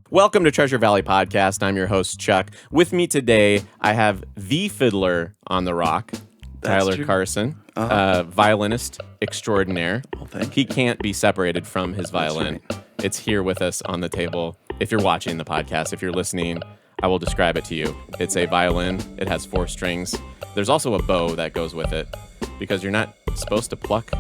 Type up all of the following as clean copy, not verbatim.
Welcome to Treasure Valley Podcast. I'm your host, Chuck. With me today, I have the Fiddler on the rock, Tyler true. Carson, violinist extraordinaire. Oh, thank you. He can't be separated from his violin. right. It's here with us on the table. If you're watching the podcast, if you're listening, I will describe it to you. It's a violin. It has 4 strings. There's also a bow that goes with it because you're not supposed to pluck.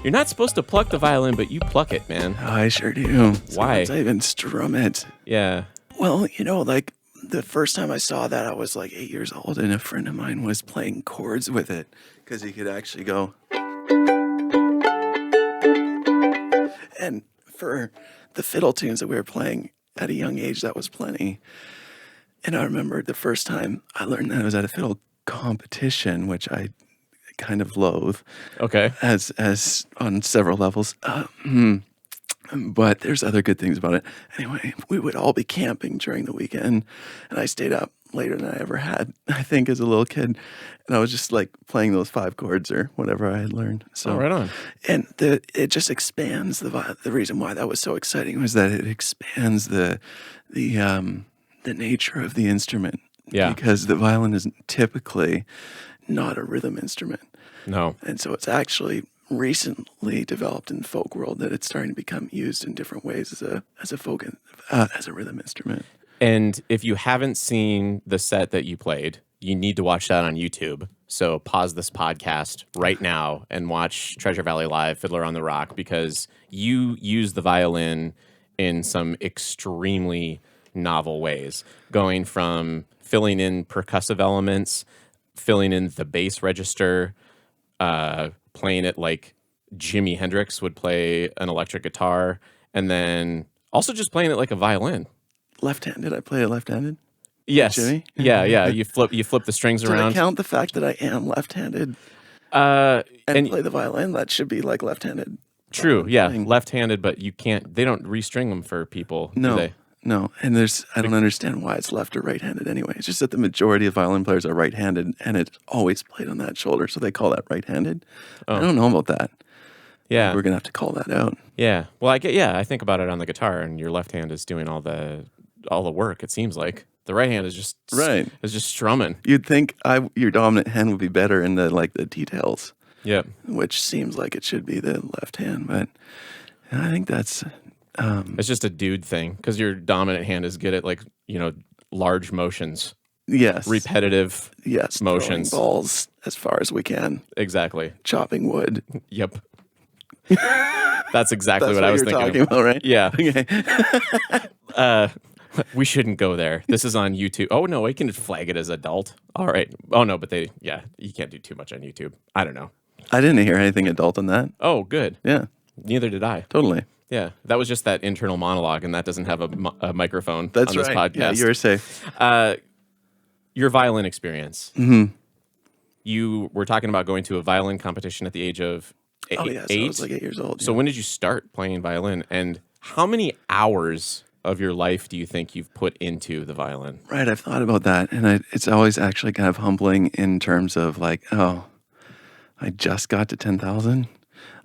You're not supposed to pluck the violin, but you pluck it, man. Oh, I sure do. Why? Sometimes I even strum it. Yeah. Well, like the first time I saw that, I was like 8 years old, and a friend of mine was playing chords with it because he could actually go. And for the fiddle tunes that we were playing at a young age, that was plenty. And I remember the first time I learned that it was at a fiddle competition, which I kind of loathe. Okay. As on several levels. But there's other good things about it. Anyway, we would all be camping during the weekend, and I stayed up later than I ever had, I think, as a little kid. And I was just like playing those 5 chords or whatever I had learned. So right on. And it just expands the reason why that was so exciting was that it expands the nature of the instrument. Yeah. Because the violin is typically not a rhythm instrument. No. And so it's actually recently developed in the folk world that it's starting to become used in different ways as a rhythm instrument. And if you haven't seen the set that you played, you need to watch that on YouTube. So pause this podcast right now and watch Treasure Valley Live, Fiddler on the Rock, because you use the violin in some extremely novel ways, going from filling in percussive elements, filling in the bass register, playing it like Jimi Hendrix would play an electric guitar, and then also just playing it like a violin. Left-handed, I play it left-handed. Yes. Jimmy? Yeah. You flip the strings Did I around. count the fact that I am left-handed And play the violin? That should be like left-handed. true, yeah, thing. left-handed, but you can't. They don't restring them for people, do they? No, and I don't understand why it's left or right-handed anyway. It's just that the majority of violin players are right-handed, and it's always played on that shoulder, so they call that right-handed. I don't know about that. Yeah, We're gonna have to call that out. yeah. Well, I think about it on the guitar, and your left hand is doing all the work. It seems like the right hand is just strumming. You'd think your dominant hand would be better in the details. Yep. Which seems like it should be the left hand, but I think that's It's just a dude thing because your dominant hand is good at large motions, yes, repetitive motions, throwing balls as far as we can, exactly, chopping wood. Yep. That's exactly what I was you're thinking. talking about, right? Yeah. Okay. We shouldn't go there. This is on YouTube. Oh no, we can flag it as adult. All right. Oh no, but you can't do too much on YouTube. I don't know. I didn't hear anything adult on that. Oh, good. Yeah, Neither did I. totally. Yeah, that was just that internal monologue, and that doesn't have a microphone That's on this right. podcast. Yeah, you're safe. Your violin experience. Mm-hmm. You were talking about going to a violin competition at the age of 8. Oh yeah, so I was like 8 years old. So yeah. when did you start playing violin, and how many hours of your life do you think you've put into the violin? Right, I've thought about that, and it's always actually kind of humbling in terms of I just got to 10,000.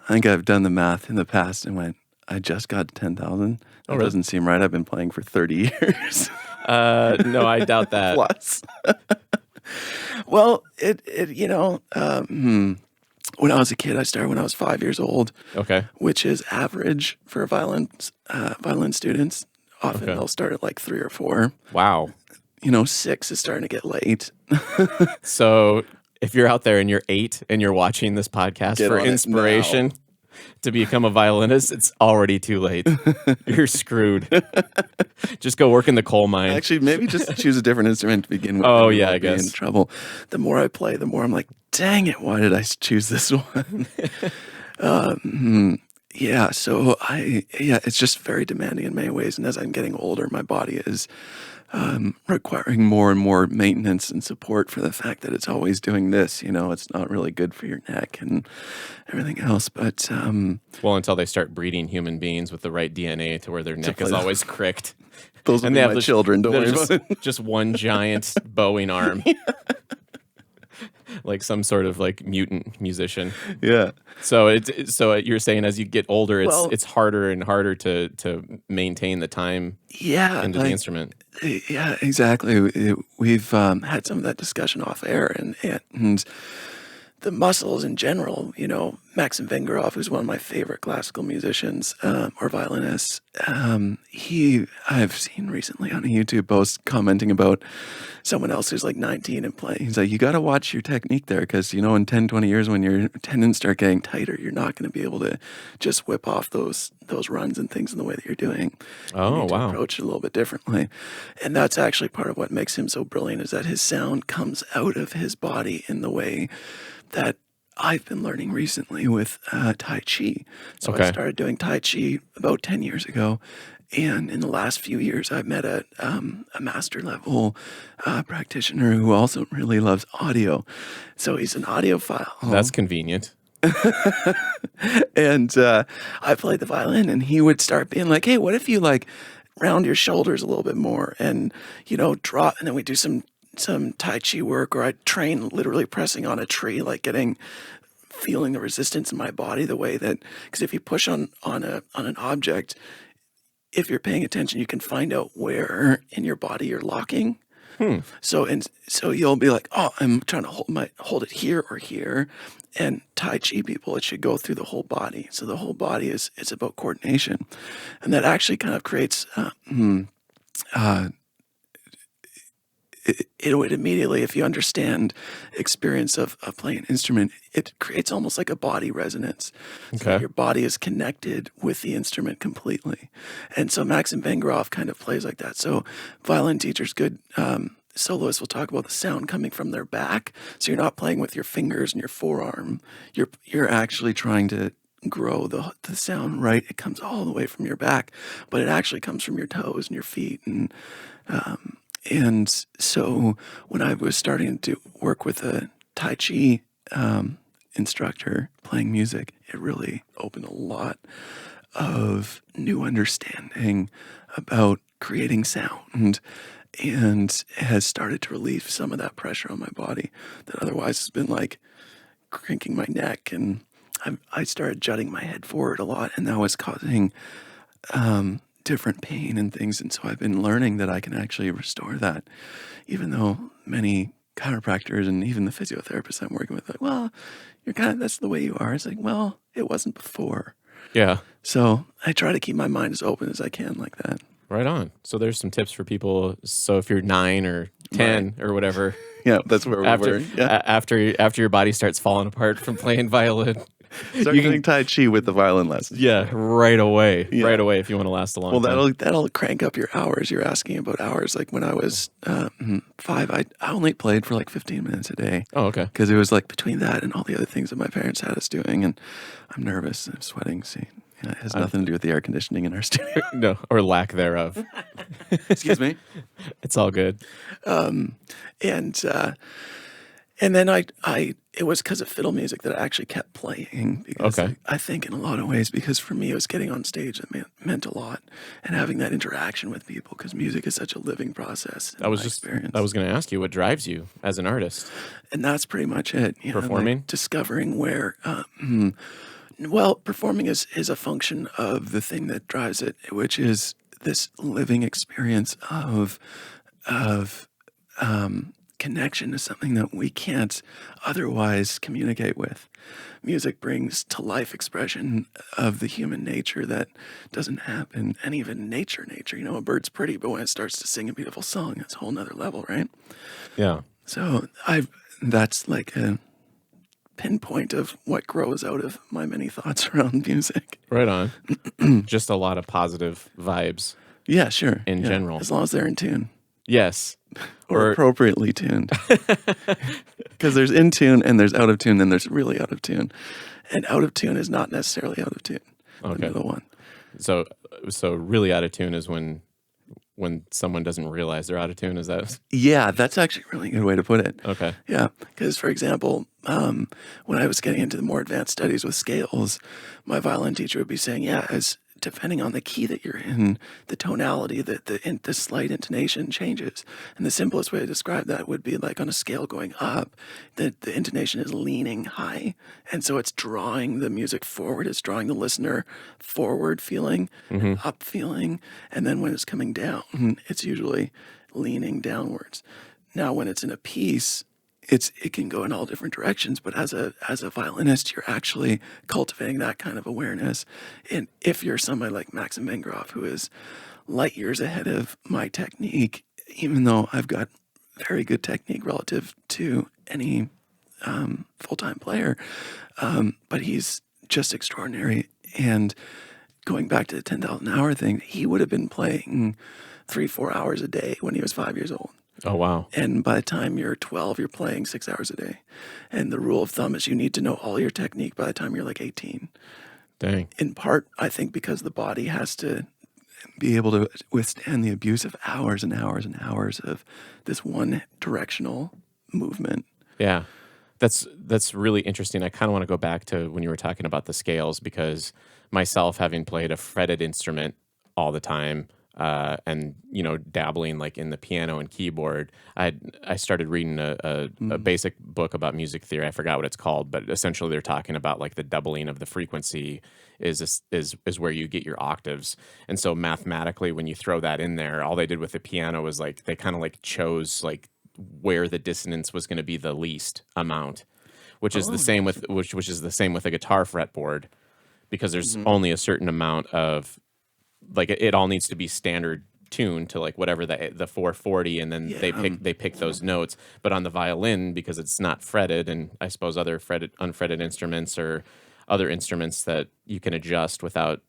I think I've done the math in the past and went, I just got to 10,000. That really? Doesn't seem right. I've been playing for 30 years. No, I doubt that. Plus. Well, when I was a kid, I started when I was 5 years old. Okay. Which is average for violin students. Often they'll start at like 3 or 4. Wow. 6 is starting to get late. So if you're out there and you're 8 and you're watching this podcast Get for on it inspiration to become a violinist, it's already too late. You're screwed. Just go work in the coal mine. Actually, maybe just choose a different instrument to begin with. Oh, and yeah, we'll I be guess. in trouble. The more I play, the more I'm like, dang it, why did I choose this one? Yeah, so it's just very demanding in many ways. And as I'm getting older, my body is requiring more and more maintenance and support for the fact that it's always doing this. It's not really good for your neck and everything else. But well, until they start breeding human beings with the right DNA to where their neck is always cricked. those will And be they have my children. Don't worry just, about it. just one giant bowing arm. like some sort of like mutant musician. Yeah. So you're saying as you get older, Well, it's harder and harder to maintain the time yeah, into the like, instrument. yeah, exactly. We've had some of that discussion off air, and the muscles in general, Maxim Vengerov, who's one of my favorite classical musicians or violinists, I've seen recently on a YouTube post commenting about someone else who's like 19 and playing. He's like, you got to watch your technique there because, in 10, 20 years when your tendons start getting tighter, you're not going to be able to just whip off those runs and things in the way that you're doing. Oh, you need wow. to approach it a little bit differently. And that's actually part of what makes him so brilliant is that his sound comes out of his body in the way that I've been learning recently with Tai Chi. So I started doing Tai Chi about 10 years ago. And in the last few years, I've met a master level practitioner who also really loves audio. So he's an audiophile. That's convenient. And I played the violin, and he would start being like, hey, what if you like round your shoulders a little bit more and, drop, and then we do some Tai Chi work, or I'd train literally pressing on a tree, like feeling the resistance in my body the way that, because if you push on an object, if you're paying attention, you can find out where in your body you're locking. So you'll be like, oh, I'm trying to hold it here or here. And Tai Chi people, it should go through the whole body. So the whole body is about coordination, and that actually kind of creates. It would immediately, if you understand experience of playing an instrument, it creates almost like a body resonance. So your body is connected with the instrument completely. And so Maxim Vengerov kind of plays like that. So violin teachers, good soloists will talk about the sound coming from their back. So you're not playing with your fingers and your forearm. You're actually trying to grow the sound, right? It comes all the way from your back, but it actually comes from your toes and your feet. And so when I was starting to work with a Tai Chi instructor playing music, it really opened a lot of new understanding about creating sound and has started to relieve some of that pressure on my body that otherwise has been like cranking my neck. And I started jutting my head forward a lot, and that was causing different pain and things. And so I've been learning that I can actually restore that, even though many chiropractors and even the physiotherapists I'm working with are like, well, that's the way you are. It's like, well, it wasn't before. Yeah. So I try to keep my mind as open as I can like that. Right on. So there's some tips for people. So if you're 9 or 10 or whatever. Yeah, that's where we were. Yeah. After your body starts falling apart from playing violin. Start doing Tai Chi with the violin lessons. Yeah, right away. Yeah. Right away if you want to last a long time. Well, that'll crank up your hours. You're asking about hours. Like when I was 5, I only played for like 15 minutes a day. Oh, okay. Because it was like between that and all the other things that my parents had us doing. And I'm nervous and I'm sweating. See, it has nothing to do with the air conditioning in our studio. No, or lack thereof. Excuse me. It's all good. And then it was because of fiddle music that I actually kept playing. Because I think in a lot of ways, because for me, it was getting on stage that meant a lot, and having that interaction with people, because music is such a living process. I was going to ask you what drives you as an artist. And that's pretty much it. Performing? Like discovering where, performing is a function of the thing that drives it, which is this living experience of connection to something that we can't otherwise communicate with. Music brings to life expression of the human nature that doesn't happen, and even nature. A bird's pretty, but when it starts to sing a beautiful song, it's a whole nother level, right? Yeah. So that's like a pinpoint of what grows out of my many thoughts around music. Right on. Just a lot of positive vibes. Yeah, sure. In general. As long as they're in tune. Yes. Or appropriately tuned. Because there's in tune and there's out of tune and there's really out of tune. And out of tune is not necessarily out of tune. Okay. The middle one. So really out of tune is when someone doesn't realize they're out of tune, is that? Yeah, that's actually a really good way to put it. Okay. Yeah, because for example, when I was getting into the more advanced studies with scales, my violin teacher would be saying, depending on the key that you're in, the tonality, the slight intonation changes. And the simplest way to describe that would be like on a scale going up, the intonation is leaning high. And so it's drawing the music forward. It's drawing the listener forward feeling, and up feeling. And then when it's coming down, it's usually leaning downwards. Now, when it's in a piece, it can go in all different directions, but as a violinist, you're actually cultivating that kind of awareness. And if you're somebody like Maxim Vengrov, who is light years ahead of my technique, even though I've got very good technique relative to any full-time player, but he's just extraordinary. And going back to the 10,000 hour thing, he would have been playing 3-4 hours a day when he was 5 years old. Oh, wow. And by the time you're 12, you're playing 6 hours a day. And the rule of thumb is you need to know all your technique by the time you're like 18. Dang. In part, I think because the body has to be able to withstand the abuse of hours and hours and hours of this one directional movement. Yeah. That's really interesting. I kind of want to go back to when you were talking about the scales, because myself, having played a fretted instrument all the time, and dabbling like in the piano and keyboard, I started reading a basic book about music theory. I forgot what it's called, but essentially they're talking about like the doubling of the frequency is where you get your octaves. And so mathematically, when you throw that in there, all they did with the piano was like they kind of like chose like where the dissonance was going to be the least amount, which is the same with which is the same with a guitar fretboard, because there's only a certain amount of, like, it all needs to be standard tuned to like whatever the 440, and then they pick those notes. But on the violin, because it's not fretted, and I suppose other unfretted instruments or other instruments that you can adjust without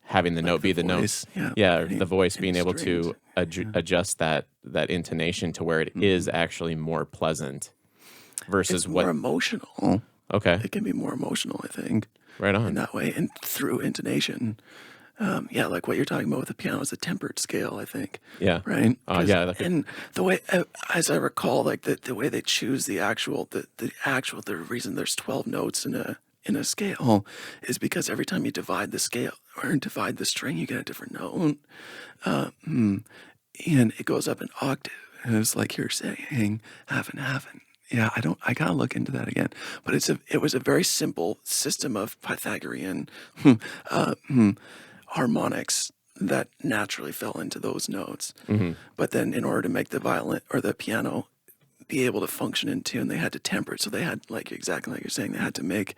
having the note be the note. The voice being able to adjust that intonation to where it is actually more pleasant versus it's more emotional. Okay, it can be more emotional, I think. Right on. In that way, and through intonation. Like what you're talking about with the piano is a tempered scale, I think. Yeah. Right? And the way, as I recall, like the way they choose the reason there's 12 notes in a scale is because every time you divide the scale or divide the string, you get a different note. And it goes up an octave. And it's like you're saying half and half. And yeah, I gotta look into that again. But it was a very simple system of Pythagorean harmonics that naturally fell into those notes. But then in order to make the violin or the piano be able to function in tune, they had to temper it. So they had, like exactly like you're saying, they had to make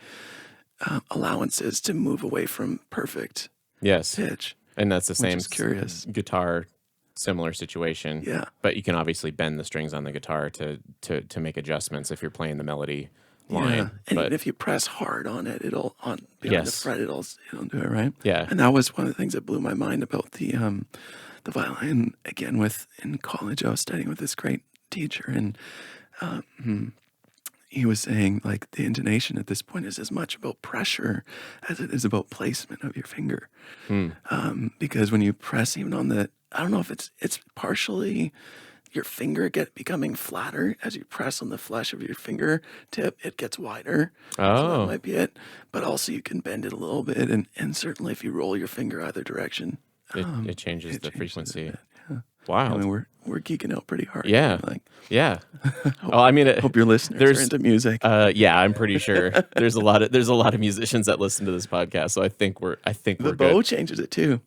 allowances to move away from perfect pitch. And that's the same curious guitar, similar situation. Yeah. But you can obviously bend the strings on the guitar to make adjustments if you're playing the melody line. Yeah. And but even if you press hard on it, behind the fret, it'll do it, right? Yeah. And that was one of the things that blew my mind about the violin. Again, in college, I was studying with this great teacher, and he was saying like the intonation at this point is as much about pressure as it is about placement of your finger. Because when you press even on I don't know if it's partially your finger becoming flatter as you press on the flesh of your fingertip, it gets wider. So that might be it. But also you can bend it a little bit, and certainly if you roll your finger either direction, it changes the frequency. Yeah. Wow. I mean, we're geeking out pretty hard. Yeah. Yeah. Well, I mean, hope your listeners are into music. Yeah, I'm pretty sure there's a lot of musicians that listen to this podcast, so I think we're the bow changes it too.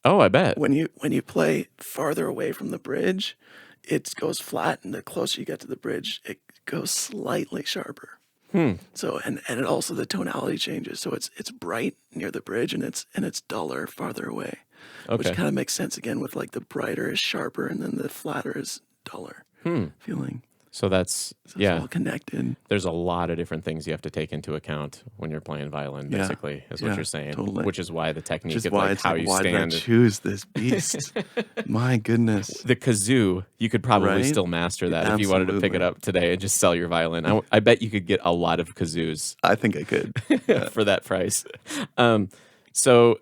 Oh, I bet. When you play farther away from the bridge, it goes flat, and the closer you get to the bridge, it goes slightly sharper. So and it also the tonality changes. So it's bright near the bridge, and it's duller farther away. Which kind of makes sense again with like the brighter is sharper, and then the flatter is duller feeling. So that's it's all connected. There's a lot of different things you have to take into account when you're playing violin, basically, is what you're saying. Totally. Which is why the technique of why like how you why stand. Did I choose this beast? My goodness. The kazoo, you could probably still master that if you wanted to pick it up today and just sell your violin. I bet you could get a lot of kazoos. I think I could. For that price. So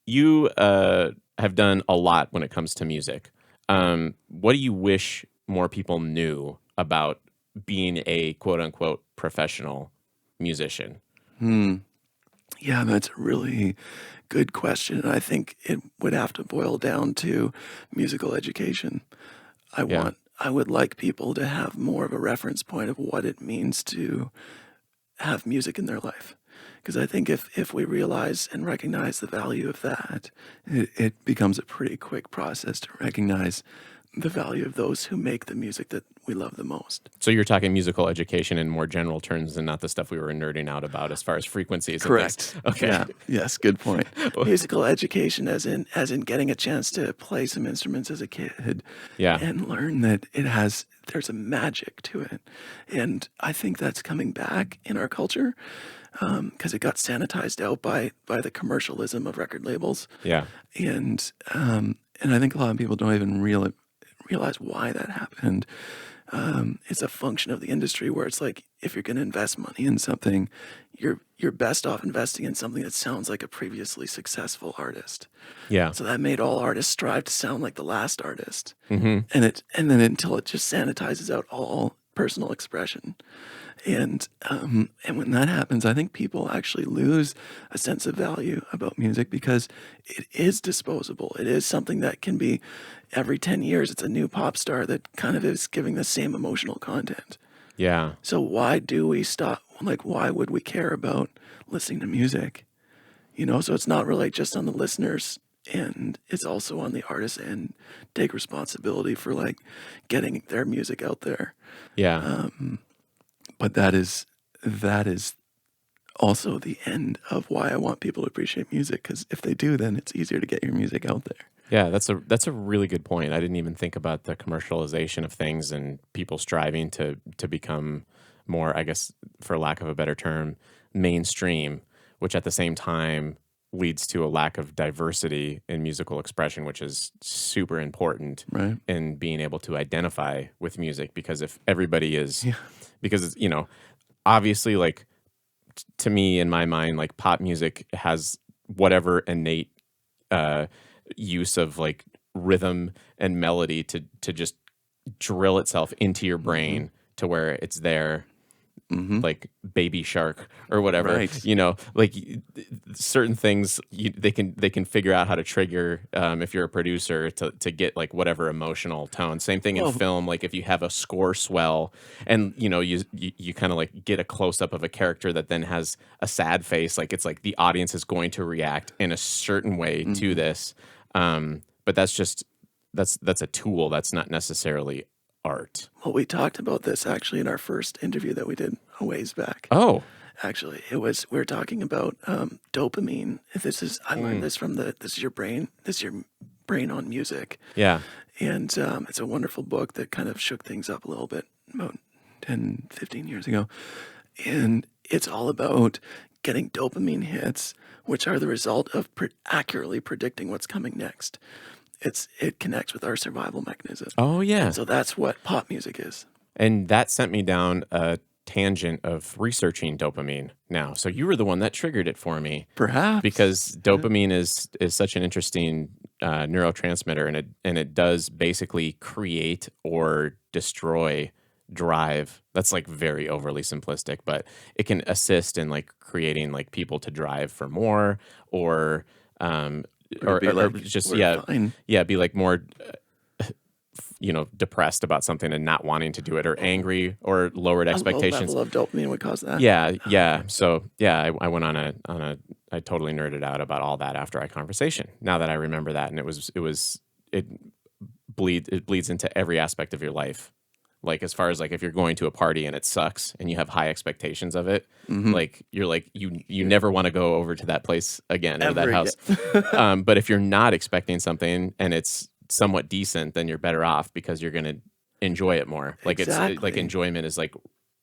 you have done a lot when it comes to music. What do you wish more people knew about being a quote unquote professional musician? Yeah, that's a really good question. And I think it would have to boil down to musical education. Yeah. I would like people to have more of a reference point of what it means to have music in their life. Because I think if we realize and recognize the value of that, it becomes a pretty quick process to recognize the value of those who make the music that we love the most. So you're talking musical education in more general terms and not the stuff we were nerding out about as far as frequencies and Correct. things. Okay. Yeah. Yes. Good point. Musical education, as in getting a chance to play some instruments as a kid, Yeah. and learn that there's a magic to it, and I think that's coming back in our culture because it got sanitized out by the commercialism of record labels, Yeah. and I think a lot of people don't even realize why that happened. It's a function of the industry where it's like if you're going to invest money in something, you're best off investing in something that sounds like a previously successful artist. Yeah. So that made all artists strive to sound like the last artist, hmm and then until it just sanitizes out all personal expression. And when that happens, I think people actually lose a sense of value about music because it is disposable. It is something that can be every 10 years, it's a new pop star that kind of is giving the same emotional content. Yeah. So why do we stop? Like, why would we care about listening to music? So it's not really just on the listeners and it's also on the artists and take responsibility for like getting their music out there. Yeah. But that is also the end of why I want people to appreciate music. Because if they do, then it's easier to get your music out there. Yeah, that's a really good point. I didn't even think about the commercialization of things and people striving to become more, I guess, for lack of a better term, mainstream, which at the same time leads to a lack of diversity in musical expression, which is super important Right. in being able to identify with music. Because if everybody is, Yeah. because obviously, like to me in my mind, like pop music has whatever innate use of like rhythm and melody to just drill itself into your brain to where it's there, like Baby Shark or whatever. Right. Like certain things they can figure out how to trigger if you're a producer to get like whatever emotional tone. Same thing in Well, film. Like if you have a score swell and you kind of like get a close up of a character that then has a sad face, like it's like the audience is going to react in a certain way to this. But that's a tool. That's not necessarily art. well, we talked about this actually in our first interview that we did a ways back. Oh, Actually, we were talking about dopamine. I learned this from this is your brain on music. yeah. And it's a wonderful book that kind of shook things up a little bit about 10, 15 years ago. And it's all about getting dopamine hits, which are the result of accurately predicting what's coming next. It connects with our survival mechanism. Oh, yeah. So that's what pop music is. And that sent me down a tangent of researching dopamine now. So you were the one that triggered it for me Perhaps. because dopamine is such an interesting neurotransmitter, and it does basically create or destroy drive. That's like very overly simplistic, but it can assist in like creating like people to drive for more or Or be or like, just "We're fine." be like more depressed about something and not wanting to do it or angry or lowered A low expectations. level of dopamine would cause that. Yeah. So yeah, I went on I totally nerded out about all that after our conversation. Now that I remember that, and it bleeds into every aspect of your life. Like as far as like if you're going to a party and it sucks and you have high expectations of it, like you're like you never want to go over to that place again or that Ever house. But if you're not expecting something and it's somewhat decent, then you're better off because you're going to enjoy it more. Like it's like Exactly. enjoyment is like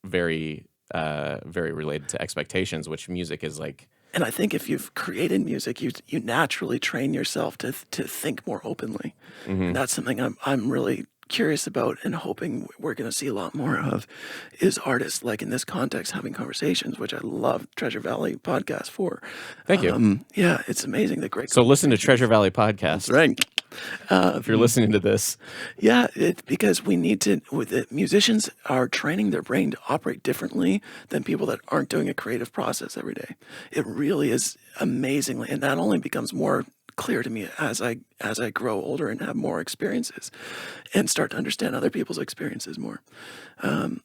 very very related to expectations, which music is like. And I think if you've created music, you naturally train yourself to think more openly. And that's something I'm really curious about and hoping we're going to see a lot more of is artists like in this context having conversations, which I love Treasure Valley podcast for. Thank you. Yeah, it's amazing. The great. So listen to Treasure Valley Podcast. That's right. If you're listening to this, Yeah, because we need to. With it, musicians are training their brain to operate differently than people that aren't doing a creative process every day. It really is amazingly, and that only becomes more clear to me as I grow older and have more experiences, and start to understand other people's experiences more.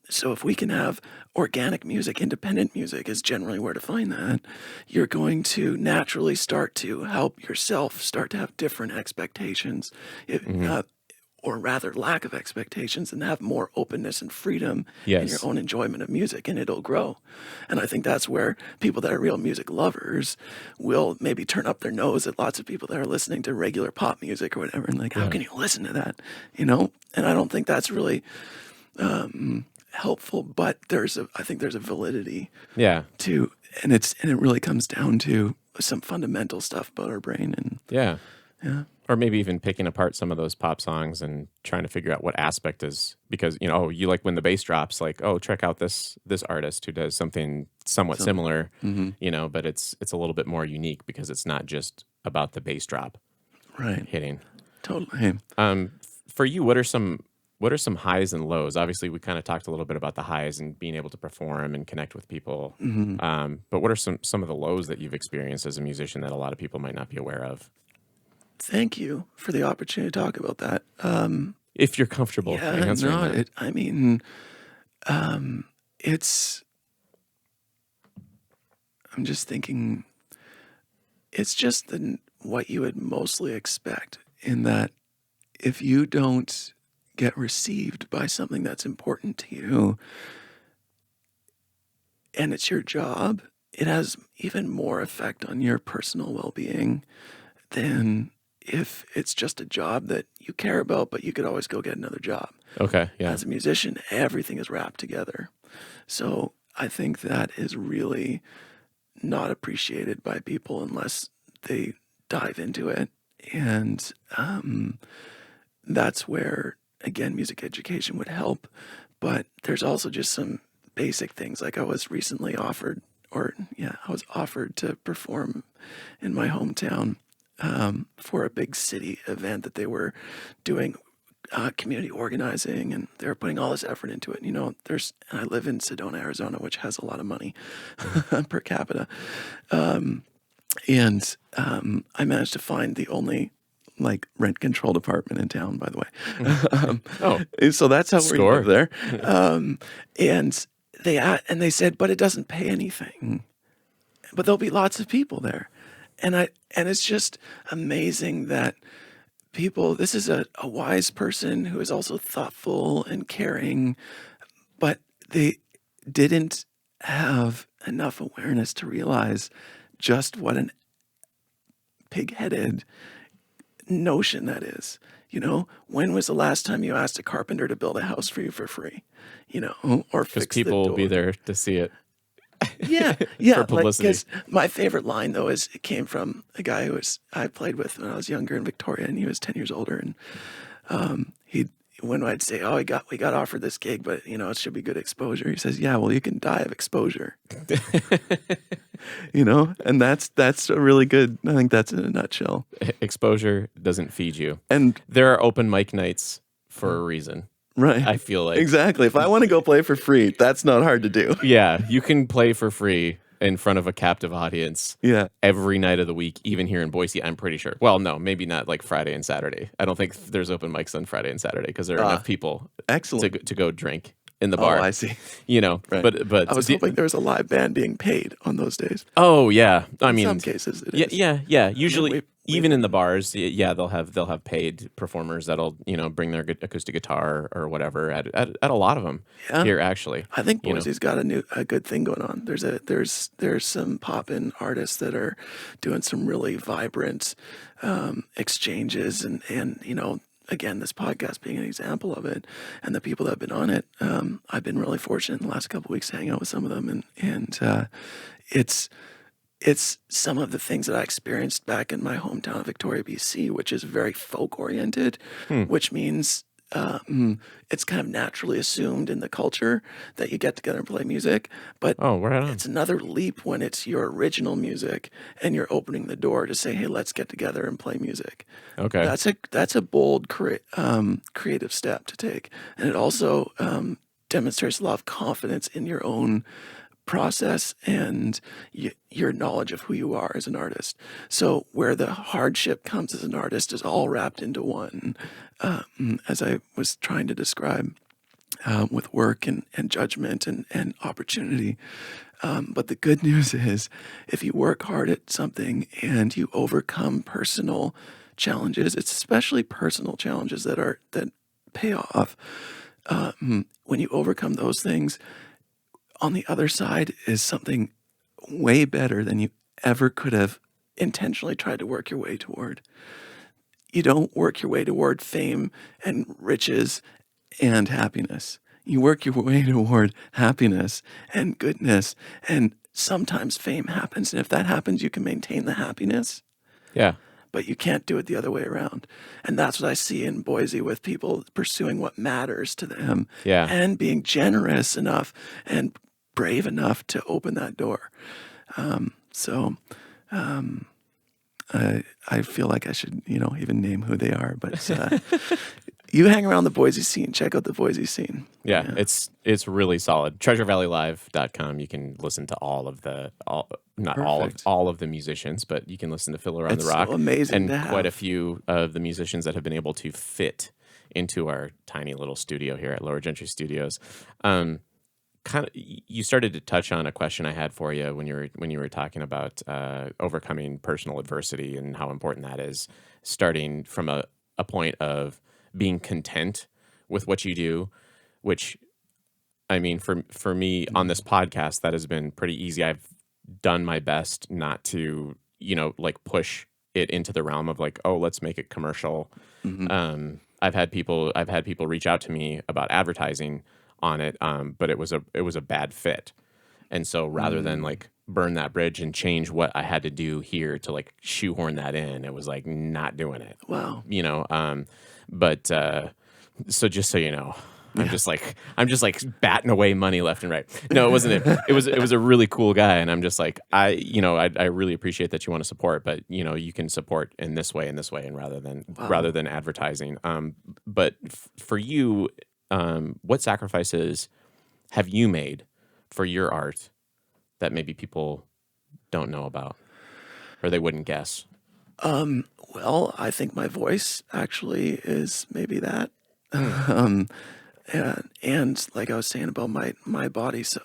So if we can have organic music, independent music is generally where to find that. You're going to naturally start to help yourself start to have different expectations. Or rather lack of expectations, and have more openness and freedom in your yes, own enjoyment of music, and it'll grow. And I think that's where people that are real music lovers will maybe turn up their nose at lots of people that are listening to regular pop music or whatever, and like, how yeah, can you listen to that? And I don't think that's really helpful, but I think there's a validity yeah, to, and it really comes down to some fundamental stuff about our brain, and yeah. yeah. Or maybe even picking apart some of those pop songs and trying to figure out what aspect is because oh, you like when the bass drops, like, oh, check out this artist who does something somewhat So, similar, but it's a little bit more unique because it's not just about the bass drop right. hitting. Totally. For you, what are some highs and lows? Obviously, we kind of talked a little bit about the highs and being able to perform and connect with people. But what are some of the lows that you've experienced as a musician that a lot of people might not be aware of? Thank you for the opportunity to talk about that. If you're comfortable Yeah, answering no, that. I mean, it's, I'm just thinking, it's just what you would mostly expect, in that if you don't get received by something that's important to you and it's your job, it has even more effect on your personal well-being than if it's just a job that you care about, but you could always go get another job. Okay, yeah. As a musician, everything is wrapped together. So I think that is really not appreciated by people unless they dive into it. And that's where, again, music education would help. But there's also just some basic things. Like I was offered to perform in my hometown for a big city event that they were doing community organizing, and they were putting all this effort into it. And I live in Sedona, Arizona, which has a lot of money per capita. And I managed to find the only like rent controlled apartment in town, by the way. Oh, So that's how we score. live there. And they said, but it doesn't pay anything. But there'll be lots of people there. And it's just amazing that this is a wise person who is also thoughtful and caring, but they didn't have enough awareness to realize just what an pig-headed notion that is. When was the last time you asked a carpenter to build a house for you for free? Or Because fix the people will be door? there to see it. Yeah. For publicity. Because my favorite line though it came from a guy I played with when I was younger in Victoria, and he was 10 years older, and when I'd say, "Oh, we got offered this gig, but it should be good exposure," he says, "Yeah, well, you can die of exposure." And that's a really good. I think that's in a nutshell. Exposure doesn't feed you. And There are open mic nights for a reason. right, I feel like. exactly. If I want to go play for free, that's not hard to do. Yeah, you can play for free in front of a captive audience Yeah. every night of the week, even here in Boise, I'm pretty sure. Well, no, maybe not like Friday and Saturday. I don't think there's open mics on Friday and Saturday because there are enough people Excellent. to go drink in the Oh, bar. I see. But I was hoping there was a live band being paid on those days. oh yeah, I In mean, some cases, it is. yeah. Usually, we- even in the bars, they'll have paid performers that'll bring their acoustic guitar or whatever at a lot of them Yeah. here actually. I think you know. Boise's got a good thing going on. There's some pop-in artists that are doing some really vibrant exchanges, and again, this podcast being an example of it, and the people that have been on it. I've been really fortunate in the last couple of weeks to hang out with some of them, and it's some of the things that I experienced back in my hometown of Victoria, BC, which is very folk oriented, which means it's kind of naturally assumed in the culture that you get together and play music, but Oh, right on. it's another leap when it's your original music and you're opening the door to say, "Hey, let's get together and play music." Okay. That's a bold creative step to take, and it also demonstrates a lot of confidence in your own process and your knowledge of who you are as an artist. So where the hardship comes as an artist is all wrapped into one, as I was trying to describe, with work and judgment and opportunity. But the good news is, if you work hard at something and you overcome personal challenges, it's especially personal challenges that pay off. When you overcome those things, on the other side is something way better than you ever could have intentionally tried to work your way toward. You don't work your way toward fame and riches and happiness. You work your way toward happiness and goodness, and sometimes fame happens. And if that happens, you can maintain the happiness, Yeah. but you can't do it the other way around. And that's what I see in Boise with people pursuing what matters to them, Yeah. and being generous enough and brave enough to open that door. So I feel like I should, even name who they are. But you hang around the Boise scene, check out the Boise scene. Yeah, it's really solid. TreasureValleyLive.com. You can listen to all of the not Perfect. all of the musicians, but you can listen to Fiddler on It's the Rock, so amazing and to have. quite a few of the musicians that have been able to fit into our tiny little studio here at Lower Gentry Studios. Kind of, you started to touch on a question I had for you when you were talking about overcoming personal adversity and how important that is, starting from a point of being content with what you do, which, I mean, for me on this podcast, that has been pretty easy. I've done my best not to, like push it into the realm of like, oh, let's make it commercial. I've had people reach out to me about advertising on it, but it was a bad fit, and so rather than like burn that bridge and change what I had to do here to like shoehorn that in, it was like not doing it. Wow. But so just so you know, I'm just like batting away money left and right. No, it wasn't it. It was a really cool guy, and I'm just like, I really appreciate that you want to support, but you can support in this way, and rather than advertising. But for you, what sacrifices have you made for your art that maybe people don't know about, or they wouldn't guess? Well, I think my voice actually is maybe that. And like I was saying about my body. So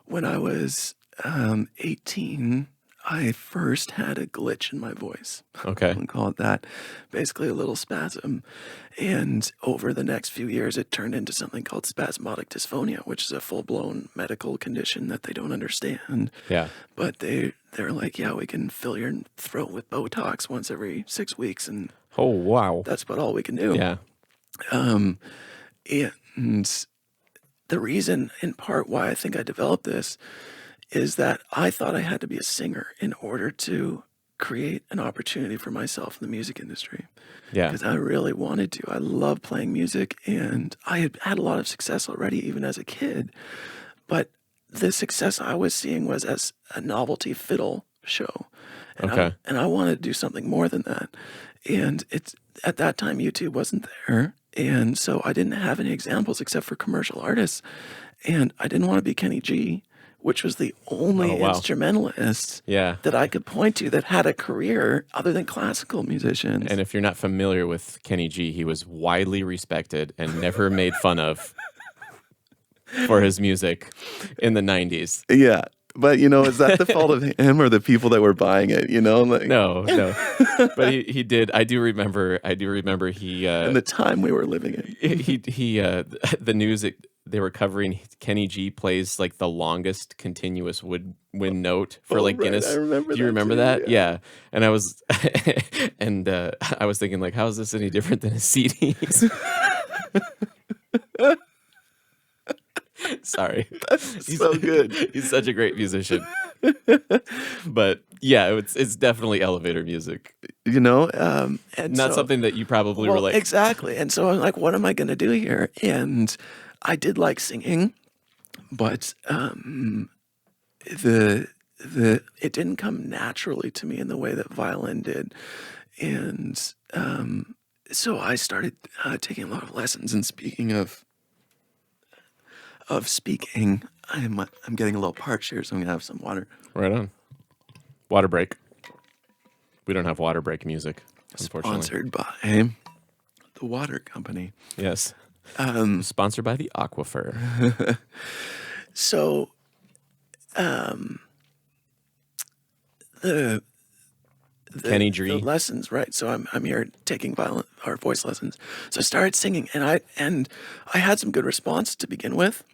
when I was 18, I first had a glitch in my voice. Okay. I call it that. Basically a little spasm. And over the next few years, it turned into something called spasmodic dysphonia, which is a full-blown medical condition that they don't understand. Yeah. But they're like, yeah, we can fill your throat with Botox once every 6 weeks, and Oh, wow. that's about all we can do. Yeah. And the reason, in part, why I think I developed this is that I thought I had to be a singer in order to create an opportunity for myself in the music industry. Yeah. Because I really wanted to. I love playing music, and I had had a lot of success already, even as a kid. But the success I was seeing was as a novelty fiddle show. And Okay. I wanted to do something more than that. And it's at that time, YouTube wasn't there. And so I didn't have any examples except for commercial artists. And I didn't want to be Kenny G, which was the only Oh, wow. instrumentalist Yeah. that I could point to that had a career other than classical musicians. And if you're not familiar with Kenny G, he was widely respected and never made fun of for his music in the 90s. Yeah. But, is that the fault of him or the people that were buying it, Like, No. But he did. I do remember he in the time we were living in. he the news, they were covering Kenny G plays like the longest continuous wind note for like right. Guinness. I remember Do you that remember too, that? yeah. And I was I was thinking like, how is this any different than his CDs? Sorry. That's so good. He's such a great musician. But yeah, it's definitely elevator music. And Not so, something that you probably were well, like, exactly. And so I'm like, what am I going to do here? And I did like singing, but the it didn't come naturally to me in the way that violin did. And so I started taking a lot of lessons. And speaking of speaking, I'm getting a little parched here, so I'm gonna have some water. right on. Water break. We don't have water break music, unfortunately. Sponsored by the water company. Yes. Sponsored by the Aquifer. So the Kenny the Dree. lessons, right? So I'm here taking violin or voice lessons. So I started singing, and I had some good response to begin with,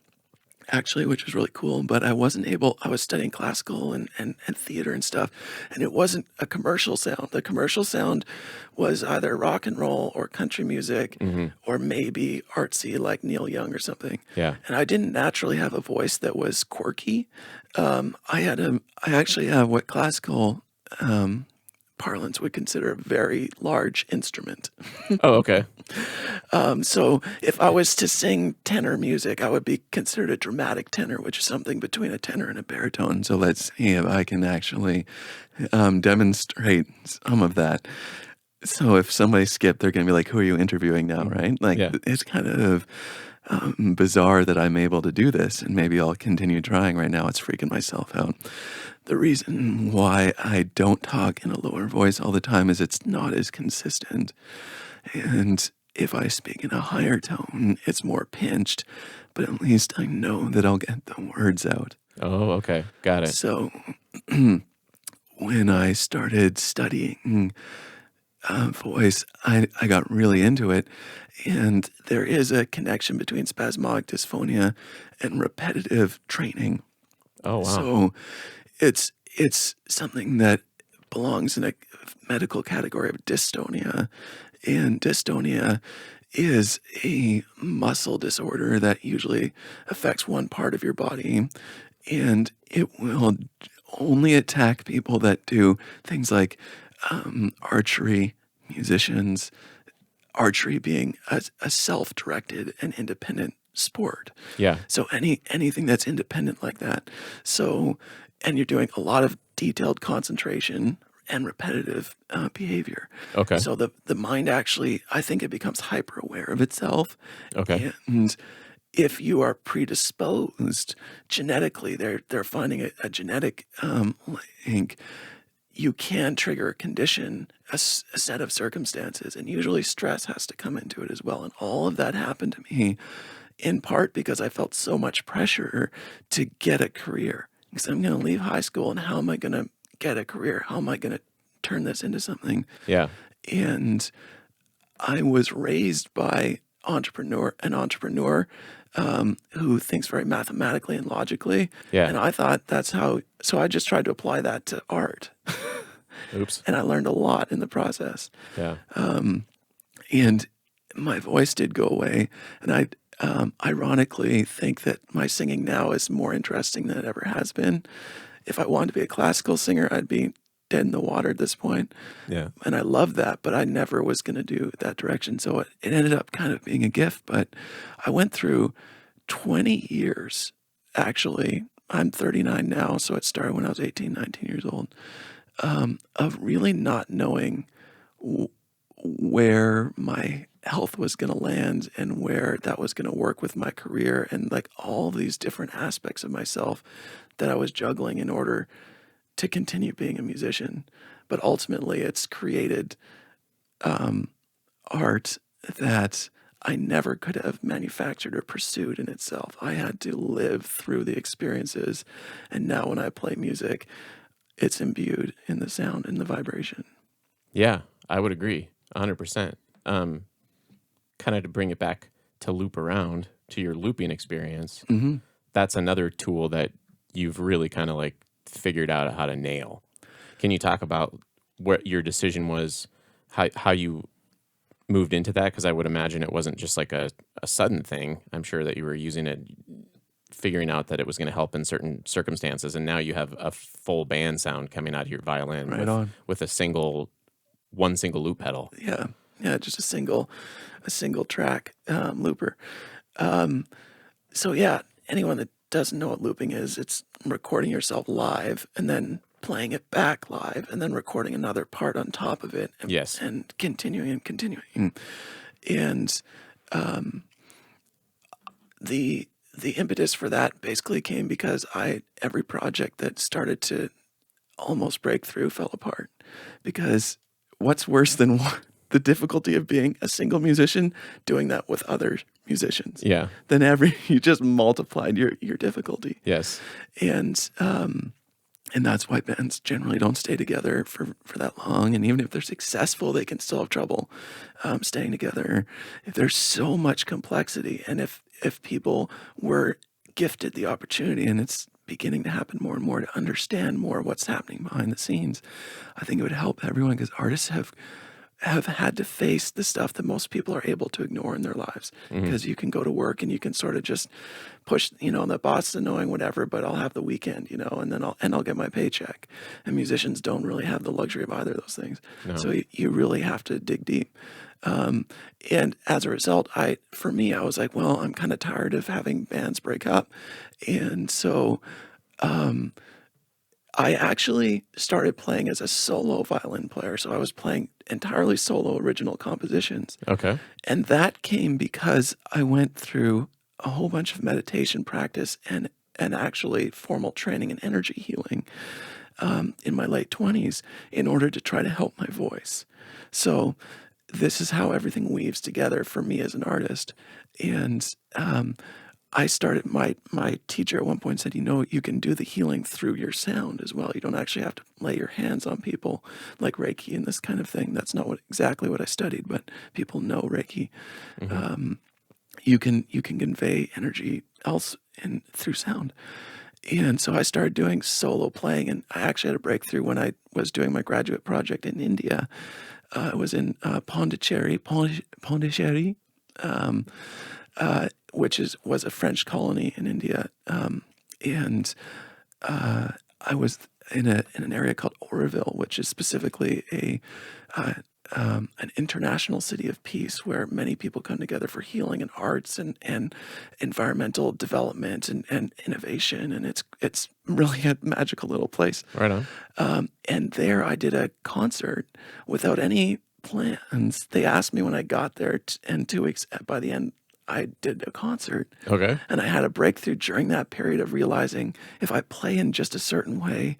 actually, which was really cool. But I wasn't able. I was studying classical and theater and stuff, and it wasn't a commercial sound. The commercial sound was either rock and roll or country music, or maybe artsy like Neil Young or something. Yeah. And I didn't naturally have a voice that was quirky. I actually have what classical parlance would consider a very large instrument. Oh, okay. So if I was to sing tenor music, I would be considered a dramatic tenor, which is something between a tenor and a baritone. So let's see if I can actually demonstrate some of that. So if somebody skipped, they're going to be like, who are you interviewing now, right? Like, Yeah. it's kind of bizarre that I'm able to do this, and maybe I'll continue trying right now. It's freaking myself out. The reason why I don't talk in a lower voice all the time is it's not as consistent. And if I speak in a higher tone, it's more pinched, but at least I know that I'll get the words out. Oh, okay. Got it. So when I started studying voice, I got really into it. And there is a connection between spasmodic dysphonia and repetitive training. Oh, wow. So it's something that belongs in a medical category of dystonia. And dystonia is a muscle disorder that usually affects one part of your body. And it will only attack people that do things like archery, musicians, archery being a self-directed and independent sport. Yeah. So anything that's independent like that. So, and you're doing a lot of detailed concentration and repetitive behavior. Okay. So the mind actually, I think it becomes hyper aware of itself. Okay. And if you are predisposed genetically, they're finding a genetic link. You can trigger a condition, a set of circumstances, and usually stress has to come into it as well. And all of that happened to me in part because I felt so much pressure to get a career. Because I'm going to leave high school, and how am I going to get a career? How am I going to turn this into something? Yeah. And I was raised by an entrepreneur who thinks very mathematically and logically. Yeah. And I thought that's how, so I just tried to apply that to art. Oops. And I learned a lot in the process. Yeah. And my voice did go away. And I ironically think that my singing now is more interesting than it ever has been. If I wanted to be a classical singer, I'd be dead in the water at this point. Yeah. And I love that, but I never was going to do that direction. So it ended up kind of being a gift. But I went through 20 years, actually. I'm 39 now, so it started when I was 18, 19 years old, of really not knowing where my health was going to land and where that was going to work with my career, and like all these different aspects of myself that I was juggling in order to continue being a musician. But ultimately, it's created art that I never could have manufactured or pursued in itself. I had to live through the experiences. And now when I play music, it's imbued in the sound and the vibration. Yeah, I would agree 100%. Kind of to bring it back to loop around to your looping experience, that's another tool that you've really kind of like figured out how to nail. Can you talk about what your decision was, how you moved into that? Because I would imagine it wasn't just like a sudden thing. I'm sure that you were using it figuring out that it was going to help in certain circumstances, and now you have a full band sound coming out of your violin Right on. with one single loop pedal. Yeah, yeah, just a single track looper. So yeah, anyone that doesn't know what looping is, it's recording yourself live and then playing it back live and then recording another part on top of it. And, Yes. and continuing and continuing. And the impetus for that basically came because every project that started to almost break through fell apart. Because what's worse than the difficulty of being a single musician doing that with other musicians? Yeah. Then you just multiplied your difficulty. Yes. And that's why bands generally don't stay together for that long. And even if they're successful, they can still have trouble staying together. If there's so much complexity, and if people were gifted the opportunity, and it's beginning to happen more and more, to understand more what's happening behind the scenes, I think it would help everyone, because artists have had to face the stuff that most people are able to ignore in their lives. Because you can go to work and you can sort of just push, the boss is annoying, whatever, but I'll have the weekend, and then I'll get my paycheck. And musicians don't really have the luxury of either of those things. No. So you really have to dig deep. And as a result, for me, I was like, well, I'm kind of tired of having bands break up. And so, I actually started playing as a solo violin player. So I was playing entirely solo original compositions. Okay. And that came because I went through a whole bunch of meditation practice and actually formal training in energy healing in my late 20s in order to try to help my voice. So this is how everything weaves together for me as an artist. And I started, my teacher at one point said, you can do the healing through your sound as well. You don't actually have to lay your hands on people like Reiki and this kind of thing. That's not exactly what I studied, but people know Reiki. You can convey energy through sound. And so I started doing solo playing, and I actually had a breakthrough when I was doing my graduate project in India. I was in Pondicherry, which was a French colony in India, and I was in an area called Oroville, which is specifically an international city of peace, where many people come together for healing and arts and environmental development and innovation, and it's really a magical little place. Right on. And there I did a concert without any plans. They asked me when I got there, and 2 weeks by the end, I did a concert. Okay. And I had a breakthrough during that period of realizing if I play in just a certain way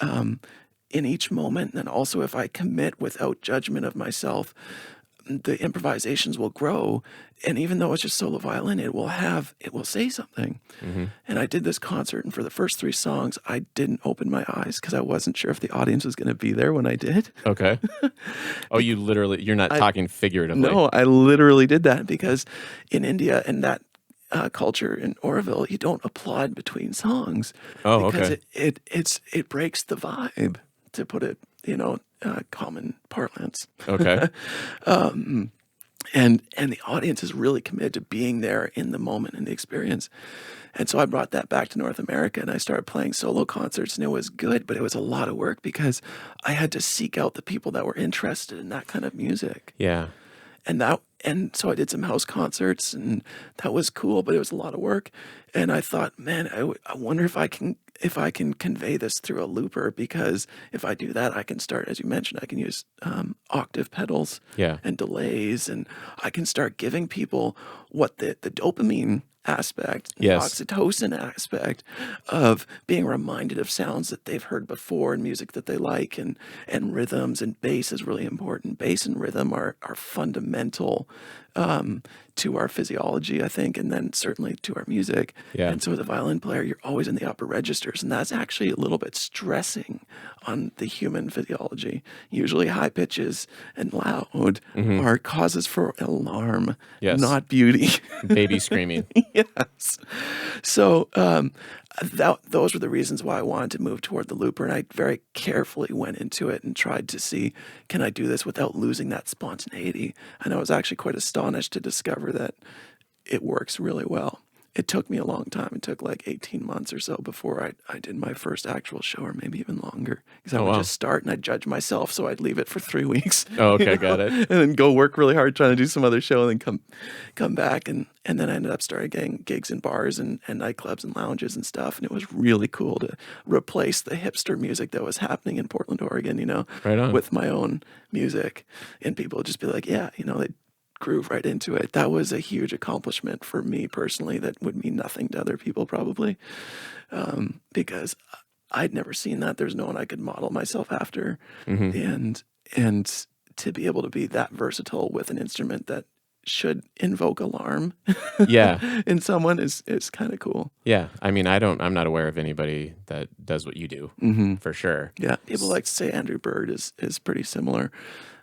in each moment, and also if I commit without judgment of myself, the improvisations will grow. And even though it's just solo violin, it will say something. And I did this concert, and for the first 3 songs, I didn't open my eyes because I wasn't sure if the audience was going to be there when I did. Okay. Oh, you're not talking figuratively. No, I literally did that because in India, in that culture in Oroville, you don't applaud between songs. Oh, because okay. it breaks the vibe, to put it, common parlance. Okay. And the audience is really committed to being there in the moment, in the experience. And so I brought that back to North America, and I started playing solo concerts, and it was good, but it was a lot of work because I had to seek out the people that were interested in that kind of music. Yeah. And so I did some house concerts, and that was cool, but it was a lot of work. And I thought, man, I wonder if I can convey this through a looper, because if I do that, I can start, as you mentioned, I can use octave pedals and delays, and I can start giving people what the dopamine aspect, the oxytocin aspect of being reminded of sounds that they've heard before and music that they like, and rhythms, and bass is really important. Bass and rhythm are fundamental to our physiology, I think, and then certainly to our music. Yeah. And so as a violin player, you're always in the upper registers, and that's actually a little bit stressing on the human physiology. Usually high pitches and loud are causes for alarm, not beauty. Baby screaming. Yes. So those were the reasons why I wanted to move toward the looper, and I very carefully went into it and tried to see, can I do this without losing that spontaneity? And I was actually quite astonished to discover that it works really well. it took me a long time. It took like 18 months or so before I did my first actual show, or maybe even longer. Because I Oh, would wow. just start and I'd judge myself, so I'd leave it for 3 weeks. Oh, okay, got it. And then go work really hard trying to do some other show, and then come back, and then I ended up starting getting gigs in bars and nightclubs and lounges and stuff. And it was really cool to replace the hipster music that was happening in Portland, Oregon, Right on. with my own music, and people would just be like, yeah, they groove right into it. That was a huge accomplishment for me personally that would mean nothing to other people probably, because I'd never seen that. There's no one I could model myself after. And to be able to be that versatile with an instrument that should invoke alarm Yeah. in someone is kind of cool. Yeah. I mean, I'm not aware of anybody that does what you do, for sure. Yeah, people like to say Andrew Bird is pretty similar,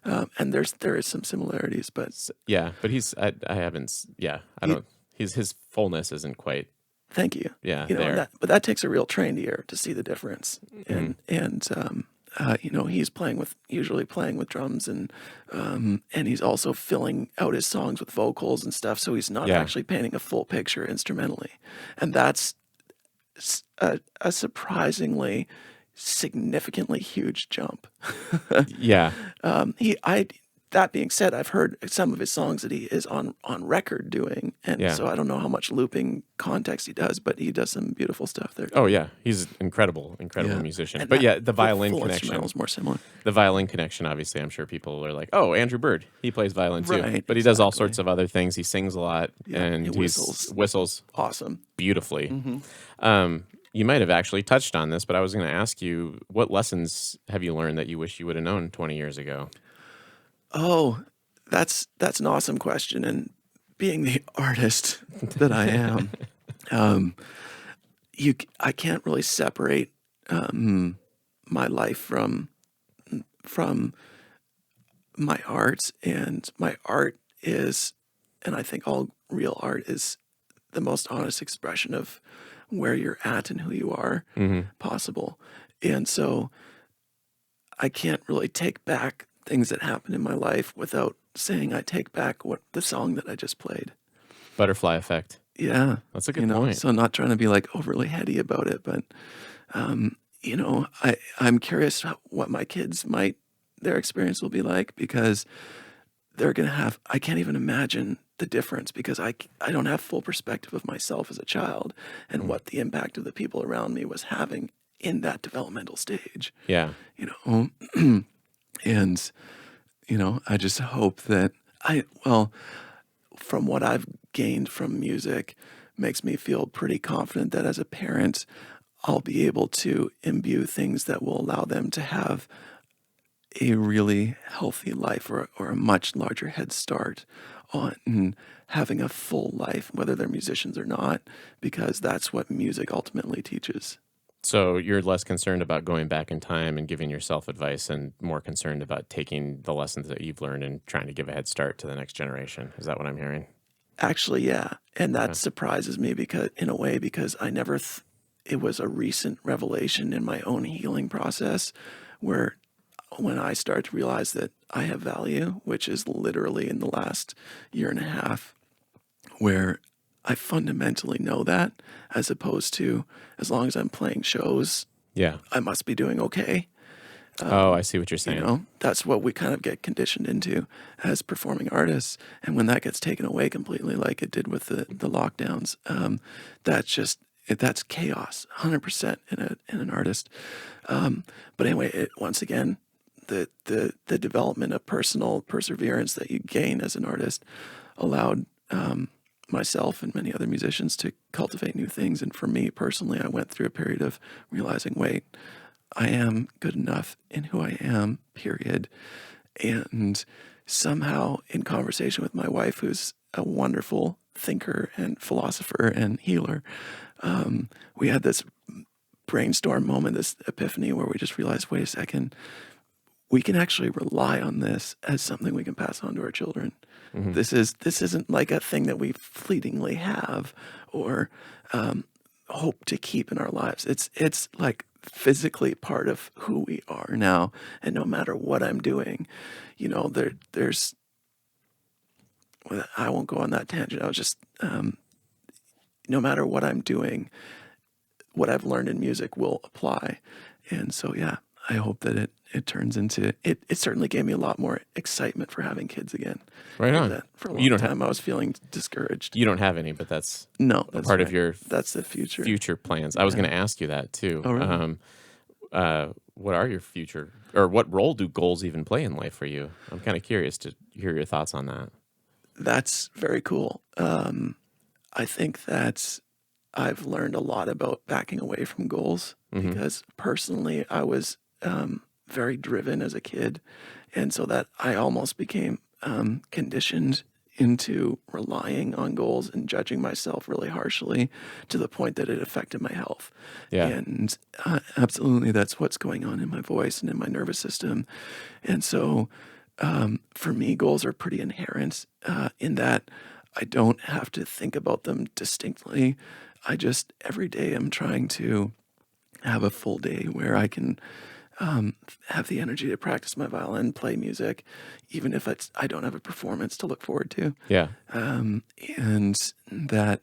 and there is some similarities, but Yeah, but I haven't, yeah, I don't, his fullness isn't quite, thank you. yeah, And there. but that takes a real trained ear to see the difference, and he's usually playing with drums, and he's also filling out his songs with vocals and stuff, so he's not Yeah. actually painting a full picture instrumentally, and that's a surprisingly significantly huge jump. Yeah. That being said, I've heard some of his songs that he is on record doing, and Yeah. so I don't know how much looping context he does, but he does some beautiful stuff there. Oh yeah, he's incredible Yeah. musician. And But that yeah, the violin full connection, instrumental is more similar. obviously, I'm sure people are like, oh, Andrew Bird, he plays violin too. Right, But he does all exactly. sorts of other things. He sings a lot, Yeah, and he he whistles. whistles Awesome. beautifully. You might have actually touched on this, but I was going to ask you, what lessons have you learned that you wish you would have known 20 years ago? Oh, that's an awesome question. And being the artist that I am, I can't really separate my life from my art, and my art is, and I think all real art is the most honest expression of where you're at and who you are possible. And so I can't really take back things that happened in my life without saying I take back the song that I just played. Butterfly effect. Yeah. That's a good point. So not trying to be like overly heady about it, but I'm curious what my kids their experience will be like, because they're going to have, I can't even imagine the difference, because I don't have full perspective of myself as a child and what the impact of the people around me was having in that developmental stage. Yeah. And, I just hope that from what I've gained from music, makes me feel pretty confident that as a parent, I'll be able to imbue things that will allow them to have a really healthy life, or a much larger head start on having a full life, whether they're musicians or not, because that's what music ultimately teaches. So you're less concerned about going back in time and giving yourself advice, and more concerned about taking the lessons that you've learned and trying to give a head start to the next generation. Is that what I'm hearing? Actually, yeah. And that surprises me, because I never, it was a recent revelation in my own healing process, where when I start to realize that I have value, which is literally in the last year and a half, where I fundamentally know that, as opposed to, as long as I'm playing shows, Yeah. I must be doing okay. I see what you're saying. That's what we kind of get conditioned into as performing artists. And when that gets taken away completely, like it did with the lockdowns, that's chaos, 100% in an artist. But anyway, once again, the development of personal perseverance that you gain as an artist allowed myself and many other musicians to cultivate new things. And for me personally, I went through a period of realizing, wait, I am good enough in who I am, period. And somehow, in conversation with my wife, who's a wonderful thinker and philosopher and healer, we had this brainstorm moment, this epiphany, where we just realized, wait a second, we can actually rely on this as something we can pass on to our children. This isn't like a thing that we fleetingly have or hope to keep in our lives. It's like physically part of who we are now, and no matter what I'm doing, there's. I won't go on that tangent. I was just no matter what I'm doing, what I've learned in music will apply. And so, yeah, I hope that it turns into it. It certainly gave me a lot more excitement for having kids again. Right on. That for a You long don't time, I was feeling discouraged. You don't have any, but that's No, a that's part of right. your That's the future. future plans. I was going to ask you that too. Oh, really? What are your future, or what role do goals even play in life for you? I'm kind of curious to hear your thoughts on that. That's very cool. I think that I've learned a lot about backing away from goals because personally I was very driven as a kid. And so that I almost became conditioned into relying on goals and judging myself really harshly to the point that it affected my health. Yeah. And absolutely, that's what's going on in my voice and in my nervous system. And so for me, goals are pretty inherent in that I don't have to think about them distinctly. I just every day I'm trying to have a full day where I can have the energy to practice my violin, play music, even if I don't have a performance to look forward to. Yeah. And that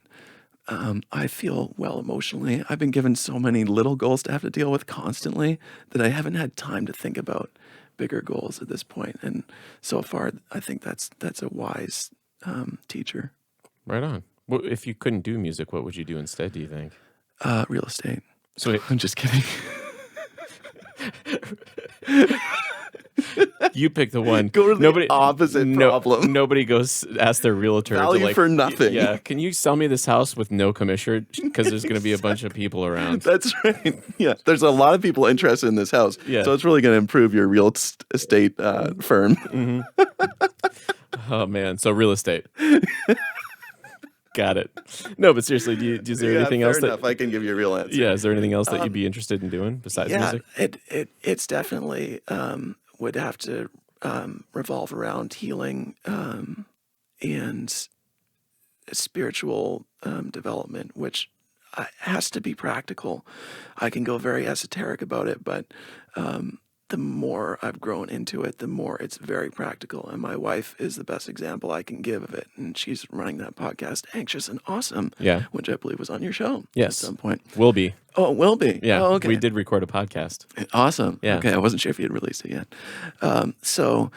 I feel well emotionally. I've been given so many little goals to have to deal with constantly that I haven't had time to think about bigger goals at this point. And so far, I think that's a wise teacher. Right on. Well, if you couldn't do music, what would you do instead, do you think? Real estate. So I'm just kidding. you pick the one. Go to the opposite problem. Nobody goes ask their realtor Value to like, for nothing. Yeah, can you sell me this house with no commission? Because there's going to be a bunch of people around. That's right. Yeah, there's a lot of people interested in this house. Yeah. So it's really going to improve your real estate firm. Oh man, so real estate. Got it. No, but seriously, is there anything else enough. I can give you a real answer. Yeah, is there anything else that you'd be interested in doing besides music? It's definitely would have to revolve around healing and spiritual development, which has to be practical. I can go very esoteric about it, but the more I've grown into it, the more it's very practical. And my wife is the best example I can give of it. And she's running that podcast, Anxious and Awesome, Yeah. which I believe was on your show Yes. at some point. Will be. Oh, it will be. Yeah. Oh, okay. We did record a podcast. Awesome. Yeah. Okay. I wasn't sure if you had released it yet. So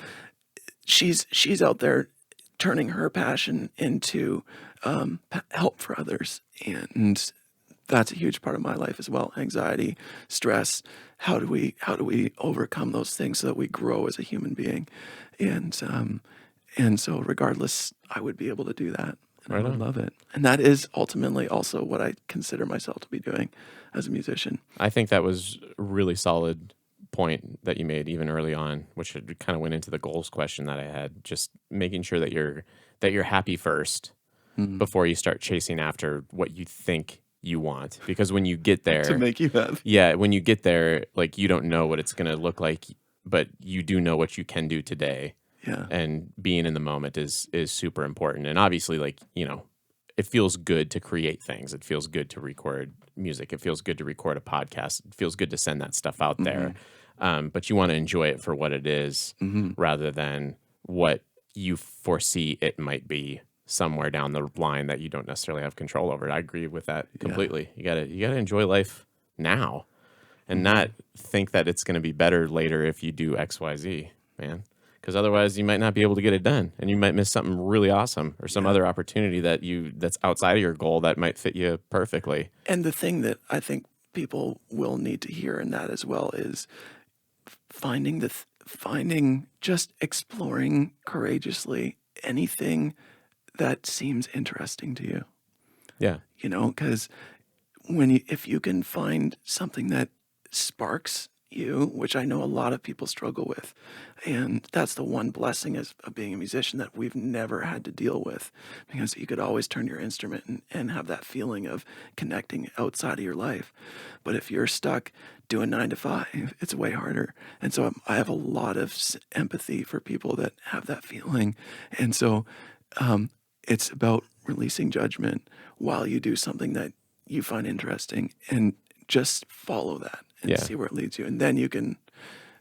she's out there turning her passion into help for others. And that's a huge part of my life as well. Anxiety, stress. How do we overcome those things so that we grow as a human being? And so regardless, I would be able to do that. And I would love it. And that is ultimately also what I consider myself to be doing as a musician. I think that was a really solid point that you made even early on, which kind of went into the goals question that I had. Just making sure that you're happy first before you start chasing after what you think you want. Because when you get there, To make you happy. yeah, when you get there, like you don't know what it's going to look like, but you do know what you can do today. Yeah. And being in the moment is super important. And obviously, like, you know, it feels good to create things. It feels good to record music. It feels good to record a podcast. It feels good to send that stuff out there. But you want to enjoy it for what it is rather than what you foresee it might be somewhere down the line that you don't necessarily have control over. I agree with that completely. You gotta enjoy life now and not think that it's going to be better later if you do XYZ, man. Because otherwise you might not be able to get it done and you might miss something really awesome or some other opportunity that's outside of your goal that might fit you perfectly. And the thing that I think people will need to hear in that as well is finding just exploring courageously anything that seems interesting to you. Yeah. You know, because if you can find something that sparks you, which I know a lot of people struggle with, and that's the one blessing of being a musician that we've never had to deal with, because you could always turn your instrument and have that feeling of connecting outside of your life. But if you're stuck doing 9 to 5, it's way harder. And so I have a lot of empathy for people that have that feeling. And so it's about releasing judgment while you do something that you find interesting and just follow that and see where it leads you. And then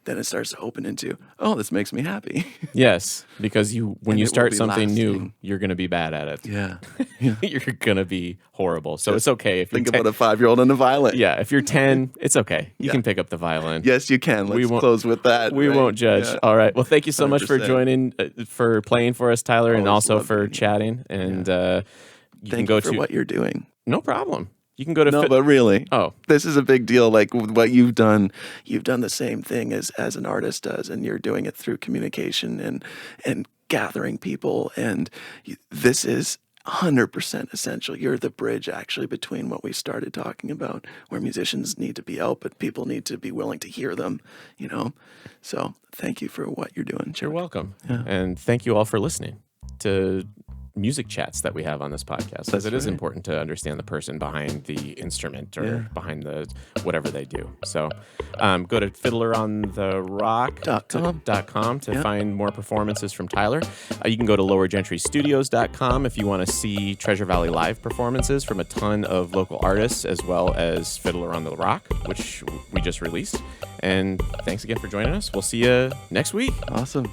then it starts to open into, oh, this makes me happy. Yes, because when you start something new, lasting. you're going to be bad at it. Yeah. you're gonna be horrible. So it's okay if Think you're about a 5-year-old on the violin. yeah, if you're 10, it's okay. You can pick up the violin. Yes, you can. Let's close with that. We won't judge. Yeah. All right. Well, thank you so much for 100%. joining, for playing for us, Tyler, and Always also love for being here. chatting. And you can Thank go you for to what you're doing. no problem. You can go to No, but really, oh. this is a big deal. Like what you've done the same thing as an artist does, and you're doing it through communication and gathering people. And this is 100% essential. You're the bridge actually between what we started talking about, where musicians need to be out, but people need to be willing to hear them, you know? So thank you for what you're doing. You're Chuck. welcome. Yeah. And thank you all for listening to music chats that we have on this podcast, because it is important to understand the person behind the instrument or behind the whatever they do. So go to fiddlerontherrock.com to find more performances from Tyler. You can go to lowergentrystudios.com if you want to see Treasure Valley Live performances from a ton of local artists, as well as Fiddler on the Rock, which we just released. And thanks again for joining us. We'll see you next week. Awesome.